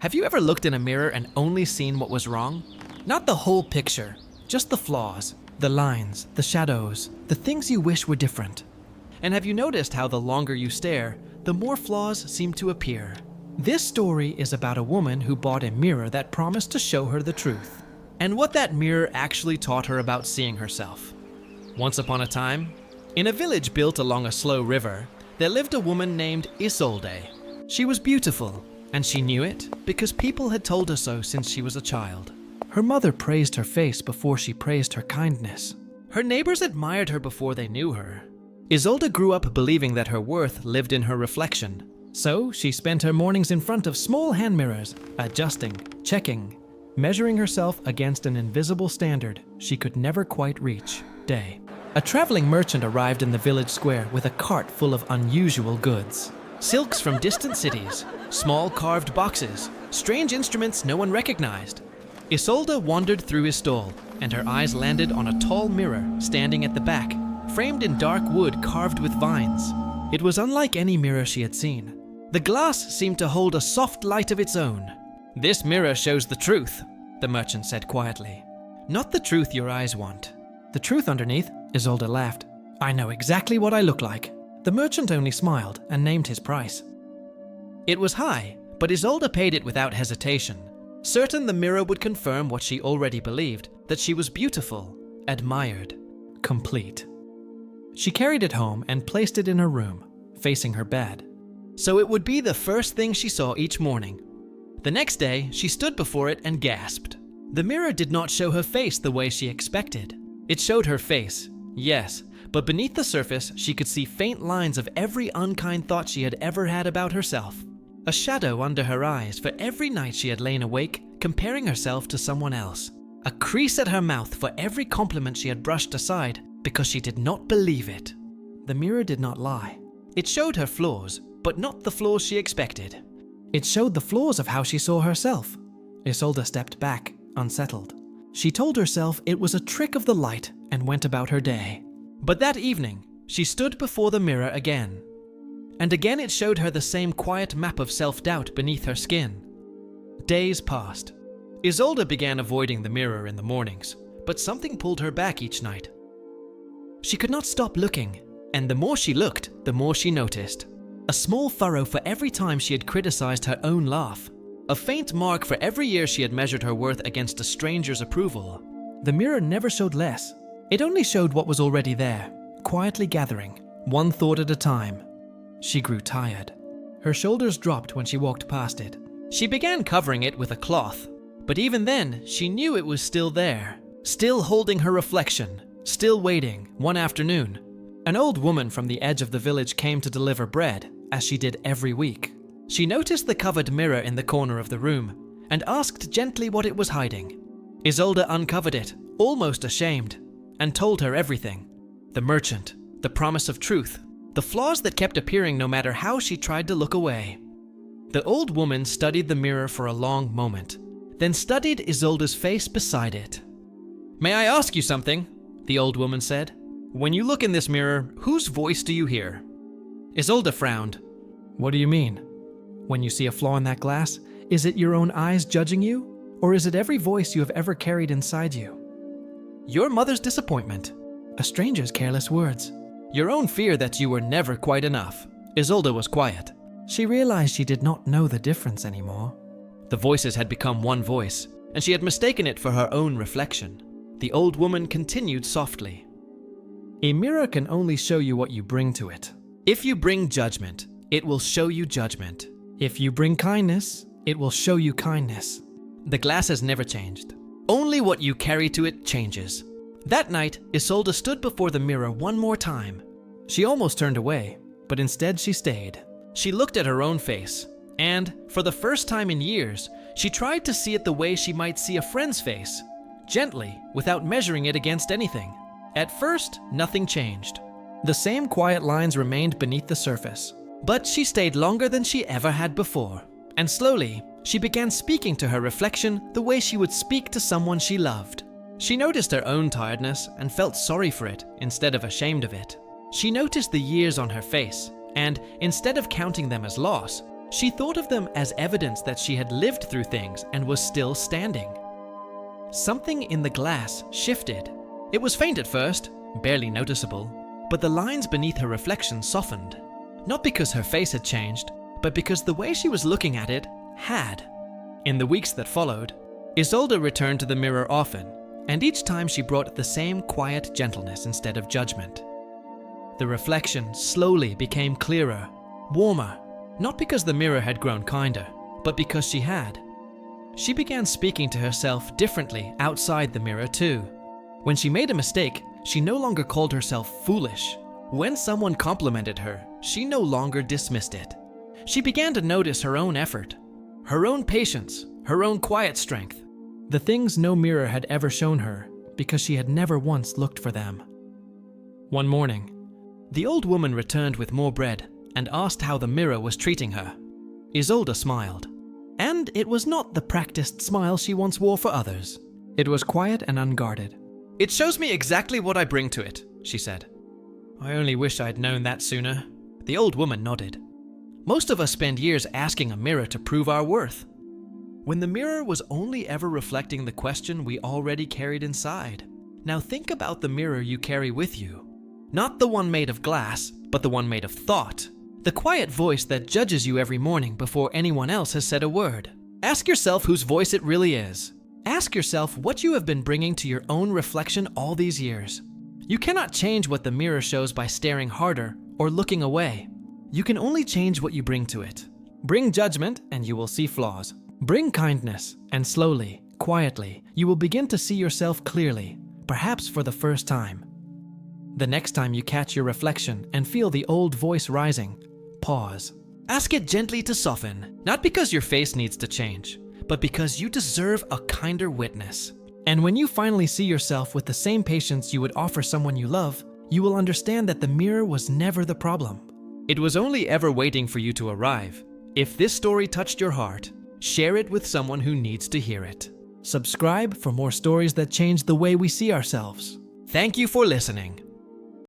Have you ever looked in a mirror and only seen what was wrong? Not the whole picture, just the flaws, the lines, the shadows, the things you wish were different. And have you noticed how the longer you stare, the more flaws seem to appear? This story is about a woman who bought a mirror that promised to show her the truth, and what that mirror actually taught her about seeing herself. Once upon a time, in a village built along a slow river, there lived a woman named Isolde. She was beautiful, and she knew it because people had told her so since she was a child. Her mother praised her face before she praised her kindness. Her neighbors admired her before they knew her. Isolde grew up believing that her worth lived in her reflection. So she spent her mornings in front of small hand mirrors, adjusting, checking, measuring herself against an invisible standard she could never quite reach. Day. A traveling merchant arrived in the village square with a cart full of unusual goods. Silks from distant cities, small carved boxes, strange instruments no one recognized. Isolde wandered through his stall, and her eyes landed on a tall mirror standing at the back, framed in dark wood carved with vines. It was unlike any mirror she had seen. The glass seemed to hold a soft light of its own. "This mirror shows the truth," the merchant said quietly. "Not the truth your eyes want. The truth underneath," Isolde laughed. "I know exactly what I look like." The merchant only smiled and named his price. It was high, but Isolde paid it without hesitation, certain the mirror would confirm what she already believed, that she was beautiful, admired, complete. She carried it home and placed it in her room, facing her bed. So it would be the first thing she saw each morning. The next day, she stood before it and gasped. The mirror did not show her face the way she expected. It showed her face, yes, but beneath the surface, she could see faint lines of every unkind thought she had ever had about herself. A shadow under her eyes for every night she had lain awake, comparing herself to someone else. A crease at her mouth for every compliment she had brushed aside because she did not believe it. The mirror did not lie. It showed her flaws, but not the flaws she expected. It showed the flaws of how she saw herself. Isolde stepped back, unsettled. She told herself it was a trick of the light and went about her day. But that evening, she stood before the mirror again. And again it showed her the same quiet map of self-doubt beneath her skin. Days passed. Isolde began avoiding the mirror in the mornings, but something pulled her back each night. She could not stop looking, and the more she looked, the more she noticed. A small furrow for every time she had criticized her own laugh. A faint mark for every year she had measured her worth against a stranger's approval. The mirror never showed less. It only showed what was already there, quietly gathering, one thought at a time. She grew tired. Her shoulders dropped when she walked past it. She began covering it with a cloth, but even then, she knew it was still there, still holding her reflection, still waiting. One afternoon, an old woman from the edge of the village came to deliver bread, as she did every week. She noticed the covered mirror in the corner of the room and asked gently what it was hiding. Isolde uncovered it, almost ashamed, and told her everything. The merchant, the promise of truth, the flaws that kept appearing no matter how she tried to look away. The old woman studied the mirror for a long moment, then studied Isolde's face beside it. "May I ask you something?" the old woman said. "When you look in this mirror, whose voice do you hear?" Isolde frowned. "What do you mean? When you see a flaw in that glass, is it your own eyes judging you? Or is it every voice you have ever carried inside you? Your mother's disappointment, a stranger's careless words, your own fear that you were never quite enough." Isolde was quiet. She realized she did not know the difference anymore. The voices had become one voice, and she had mistaken it for her own reflection. The old woman continued softly. "A mirror can only show you what you bring to it. If you bring judgment, it will show you judgment. If you bring kindness, it will show you kindness. The glass has never changed. Only what you carry to it changes." That night, Isolde stood before the mirror one more time. She almost turned away, but instead she stayed. She looked at her own face, and, for the first time in years, she tried to see it the way she might see a friend's face, gently, without measuring it against anything. At first, nothing changed. The same quiet lines remained beneath the surface. But she stayed longer than she ever had before, and slowly, she began speaking to her reflection the way she would speak to someone she loved. She noticed her own tiredness and felt sorry for it instead of ashamed of it. She noticed the years on her face, and instead of counting them as loss, She thought of them as evidence that she had lived through things and was still standing. Something in the glass shifted. It was faint at first, barely noticeable, but the lines beneath her reflection softened. Not because her face had changed, but because the way she was looking at it had. In the weeks that followed, Isolde returned to the mirror often, and each time she brought the same quiet gentleness instead of judgment. The reflection slowly became clearer, warmer, not because the mirror had grown kinder, but because she had. She began speaking to herself differently outside the mirror too. When she made a mistake, she no longer called herself foolish. When someone complimented her, she no longer dismissed it. She began to notice her own effort, her own patience, her own quiet strength. The things no mirror had ever shown her, because she had never once looked for them. One morning, the old woman returned with more bread and asked how the mirror was treating her. Isolde smiled. And it was not the practiced smile she once wore for others. It was quiet and unguarded. "It shows me exactly what I bring to it," she said. "I only wish I'd known that sooner." The old woman nodded. Most of us spend years asking a mirror to prove our worth, when the mirror was only ever reflecting the question we already carried inside. Now think about the mirror you carry with you. Not the one made of glass, but the one made of thought. The quiet voice that judges you every morning before anyone else has said a word. Ask yourself whose voice it really is. Ask yourself what you have been bringing to your own reflection all these years. You cannot change what the mirror shows by staring harder or looking away. You can only change what you bring to it. Bring judgment and you will see flaws. Bring kindness and slowly, quietly, you will begin to see yourself clearly, perhaps for the first time. The next time you catch your reflection and feel the old voice rising, pause. Ask it gently to soften, not because your face needs to change, but because you deserve a kinder witness. And when you finally see yourself with the same patience you would offer someone you love, you will understand that the mirror was never the problem. It was only ever waiting for you to arrive. If this story touched your heart, share it with someone who needs to hear it. Subscribe for more stories that change the way we see ourselves. Thank you for listening.